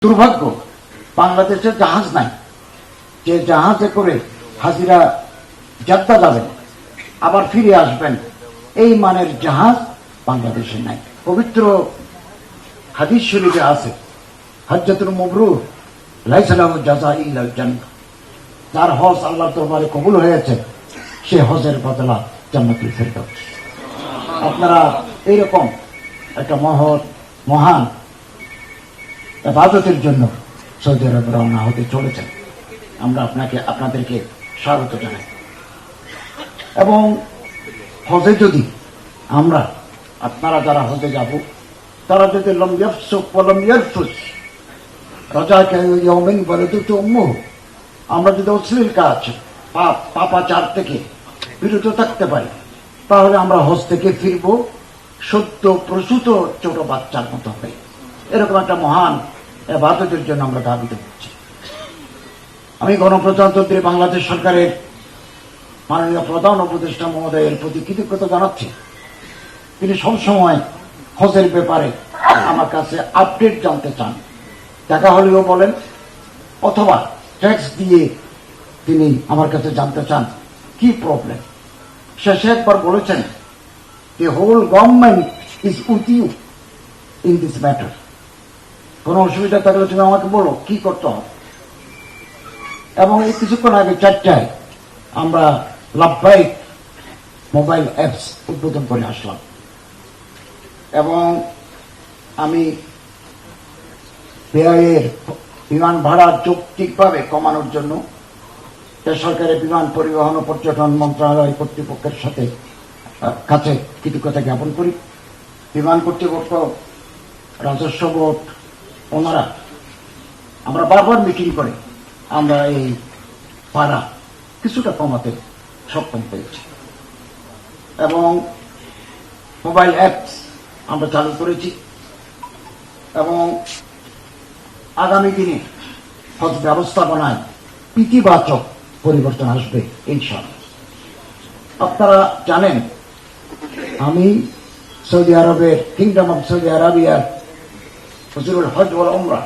দুর্ভাগ্য বাংলাদেশে জাহাজ নাই, যে জাহাজে করে হাজিরা যাত্রা যাবেন আবার ফিরে আসবেন, এই মানের জাহাজ বাংলাদেশে নাই। পবিত্র হাদিস শরীফে আছে, হজ্জাতুল মাবরুর লাইসা লাহু জাযা ইল্লাল জান্নাহ, যার হজ আল্লাহর দরবারে কবুল হয়েছে সে হজের বদলা জান্নাতুল ফেরদাউস। আপনারা এইরকম একটা মহান ইবাদতের জন্য সৌদি আরব রওনা হতে চলেছেন। আমরা আপনাদেরকে স্বাগত জানাই। এবং হজে যদি আপনারা যারা হজে যাব, তারা যদি লম ইয়াফসুক ওয়া লম ইয়ারফুস রাজাকা ইয়াউমিন ওয়ালাদাতু উম্মুহু, আমরা যদি অশ্লীল কাজ পাপাচার থেকে বিরত থাকতে পারি, তাহলে আমরা হজ থেকে ফিরব সদ্য প্রসূত ছোট বাচ্চার মতো হয়ে। এরকম একটা মহান ইবাদতের জন্য আমরা দাবিত করছি। আমি গণপ্রজাতন্ত্রী বাংলাদেশ সরকারের মাননীয় প্রধান উপদেষ্টা মহোদয়ের প্রতি কৃতজ্ঞতা জানাচ্ছি। তিনি সবসময় হজের ব্যাপারে আমার কাছে আপডেট জানতে চান, দেখা হলেও বলেন অথবা ট্যাক্স দিয়ে তিনি আমার কাছে জানতে চান কি প্রবলেম। শেষে একবার বলেছেন, the whole government is with you in this matter. কোন অসুবিধা থাকলে তুমি আমাকে বলো কি করতে হবে। এবং এই কিছুক্ষণ আগে 4টায় আমরা লাভবাহিক মোবাইল অ্যাপস উদ্বোধন করে আসলাম। এবং আমি ব্যয়ের বিমান ভাড়া যৌক্তিকভাবে কমানোর জন্য সরকারের বিমান পরিবহন ও পর্যটন মন্ত্রণালয় কর্তৃপক্ষের কাছে কৃতজ্ঞতা জ্ঞাপন করি। বিমান কর্তৃপক্ষ, রাজস্ব বোর্ড, ওনারা আমরা বারবার মিটিং করে আমরা এই ভাড়া কিছুটা কমাতে সক্ষম হয়েছি। এবং মোবাইল অ্যাপস আমরা চালু করেছি। এবং আগামী দিনে হজ ব্যবস্থাপনায় ইতিবাচক পরিবর্তন আসবে ইনশাআল্লাহ। আপনারা জানেন, আমি সৌদি আরবের কিংডম অব সৌদি আরবিয়ার হুজুরুল হজ ওয়াল উমরাহ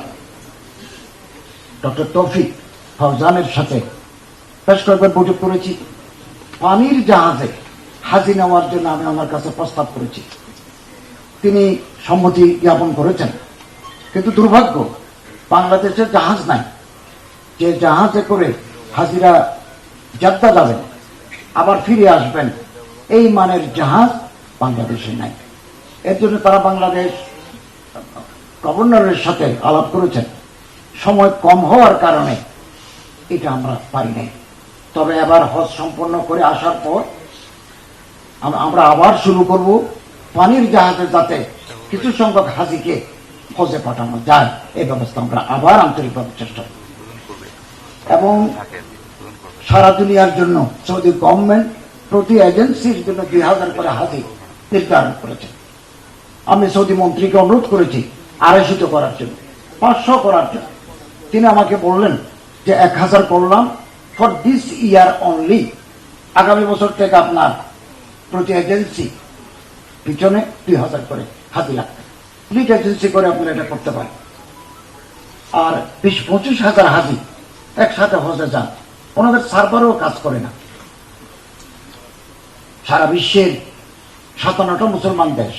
ডক্টর তৌফিক ফৌজানের সাথে বেশ কয়েকবার বৈঠক করেছি। পানির জাহাজে হাজি নেওয়ার জন্য আমি আমার কাছে প্রস্তাব করেছি, তিনি সম্মতি জ্ঞাপন করেছেন। কিন্তু দুর্ভাগ্য বাংলাদেশে জাহাজ নাই, যে জাহাজে করে হাজিরা যাত্রা যাবেন আবার ফিরে আসবেন, এই মানের জাহাজ বাংলাদেশে নাই। এর জন্য তারা বাংলাদেশ গভর্নরের সাথে আলাপ করেছেন। সময় কম হওয়ার কারণে এটা আমরা পারি নাই। তবে এবার হজ সম্পন্ন করে আসার পর আমরা আবার শুরু করব পানির জাহাজে, যাতে কিছু সংখ্যক হাজিকে হজে পাঠানো যায়, এই ব্যবস্থা আমরা আবার আন্তরিকভাবে চেষ্টা করব। এবং সারা দুনিয়ার জন্য সৌদি গভর্নমেন্ট প্রতি এজেন্সির জন্য 2000 করে হাজি নির্ধারণ করেছে। আমি সৌদি মন্ত্রীকে অনুরোধ করেছি 250 করার জন্য, 500 করার জন্য। তিনি আমাকে বললেন যে 1000 করলাম ফর দিস ইয়ার অনলি, আগামী বছর থেকে আপনার প্রতি এজেন্সি পিছনে 2000 করে হাজি লাগবে। লিড এজেন্সি করে আপনারা এটা করতে পারেন। আর 20-25 হাজার হাজি একসাথে হজে যান, ওনাদের সার্ভারও কাজ করে না। সারা বিশ্বের 57টা মুসলমান দেশ,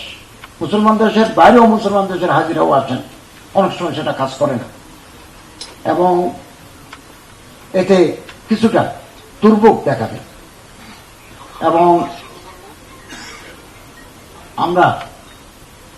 মুসলমান দেশের বাইরেও মুসলমান দেশের হাজিরাও আছেন, অনেক সময় সেটা কাজ করে না। এবং এতে কিছুটা দুর্ভোগ দেখা দেয়। এবং আমরা